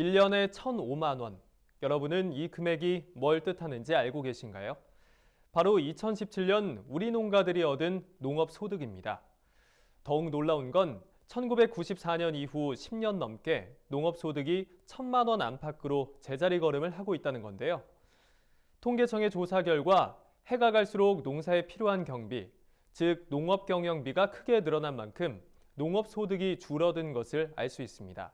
1년에 1,005만 원. 여러분은 이 금액이 뭘 뜻하는지 알고 계신가요? 바로 2017년 우리 농가들이 얻은 농업소득입니다. 더욱 놀라운 건 1994년 이후 10년 넘게 농업소득이 1,000만 원 안팎으로 제자리 걸음을 하고 있다는 건데요. 통계청의 조사 결과 해가 갈수록 농사에 필요한 경비, 즉 농업경영비가 크게 늘어난 만큼 농업소득이 줄어든 것을 알 수 있습니다.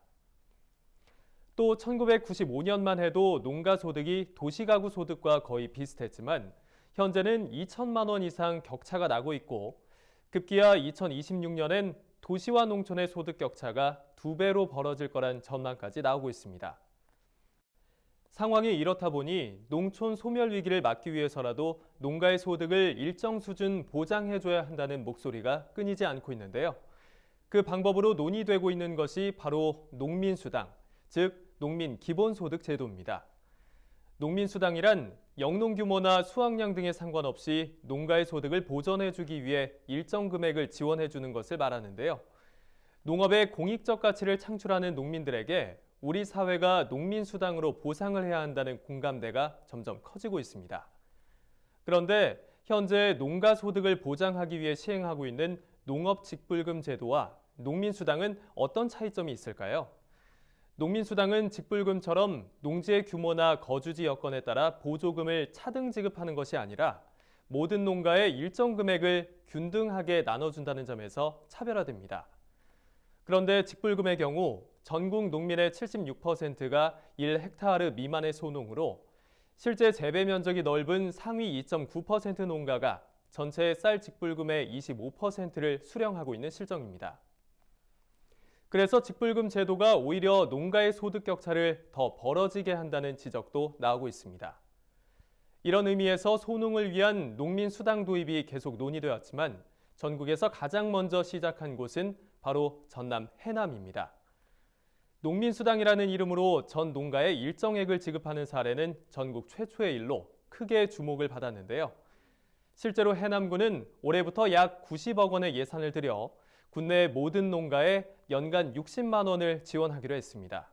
또 1995년만 해도 농가소득이 도시가구 소득과 거의 비슷했지만 현재는 2천만 원 이상 격차가 나고 있고 급기야 2026년엔 도시와 농촌의 소득 격차가 2배로 벌어질 거란 전망까지 나오고 있습니다. 상황이 이렇다 보니 농촌 소멸 위기를 막기 위해서라도 농가의 소득을 일정 수준 보장해줘야 한다는 목소리가 끊이지 않고 있는데요. 그 방법으로 논의되고 있는 것이 바로 농민수당, 즉 농민 기본소득 제도입니다. 농민수당이란 영농 규모나 수확량 등에 상관없이 농가의 소득을 보전해주기 위해 일정 금액을 지원해주는 것을 말하는데요. 농업의 공익적 가치를 창출하는 농민들에게 우리 사회가 농민수당으로 보상을 해야 한다는 공감대가 점점 커지고 있습니다. 그런데 현재 농가 소득을 보장하기 위해 시행하고 있는 농업직불금 제도와 농민수당은 어떤 차이점이 있을까요? 농민수당은 직불금처럼 농지의 규모나 거주지 여건에 따라 보조금을 차등 지급하는 것이 아니라 모든 농가에 일정 금액을 균등하게 나눠준다는 점에서 차별화됩니다. 그런데 직불금의 경우 전국 농민의 76%가 1헥타르 미만의 소농으로 실제 재배 면적이 넓은 상위 2.9% 농가가 전체 쌀 직불금의 25%를 수령하고 있는 실정입니다. 그래서 직불금 제도가 오히려 농가의 소득 격차를 더 벌어지게 한다는 지적도 나오고 있습니다. 이런 의미에서 소농을 위한 농민수당 도입이 계속 논의되었지만 전국에서 가장 먼저 시작한 곳은 바로 전남 해남입니다. 농민수당이라는 이름으로 전 농가에 일정액을 지급하는 사례는 전국 최초의 일로 크게 주목을 받았는데요. 실제로 해남군은 올해부터 약 90억 원의 예산을 들여 국내 모든 농가에 연간 60만 원을 지원하기로 했습니다.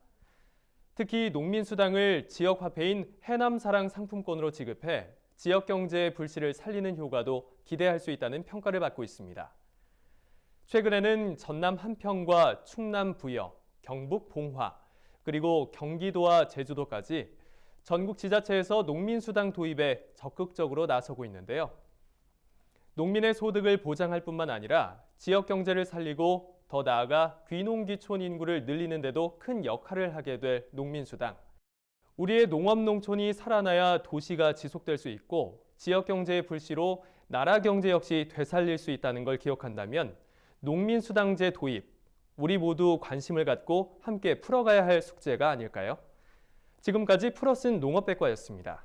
특히 농민수당을 지역화폐인 해남사랑 상품권으로 지급해 지역 경제의 불씨를 살리는 효과도 기대할 수 있다는 평가를 받고 있습니다. 최근에는 전남 한평과 충남 부여, 경북 봉화, 그리고 경기도와 제주도까지 전국 지자체에서 농민수당 도입에 적극적으로 나서고 있는데요. 농민의 소득을 보장할 뿐만 아니라 지역 경제를 살리고 더 나아가 귀농귀촌 인구를 늘리는 데도 큰 역할을 하게 될 농민수당. 우리의 농업 농촌이 살아나야 도시가 지속될 수 있고 지역 경제의 불씨로 나라 경제 역시 되살릴 수 있다는 걸 기억한다면 농민수당제 도입, 우리 모두 관심을 갖고 함께 풀어가야 할 숙제가 아닐까요? 지금까지 풀어쓴 농업백과였습니다.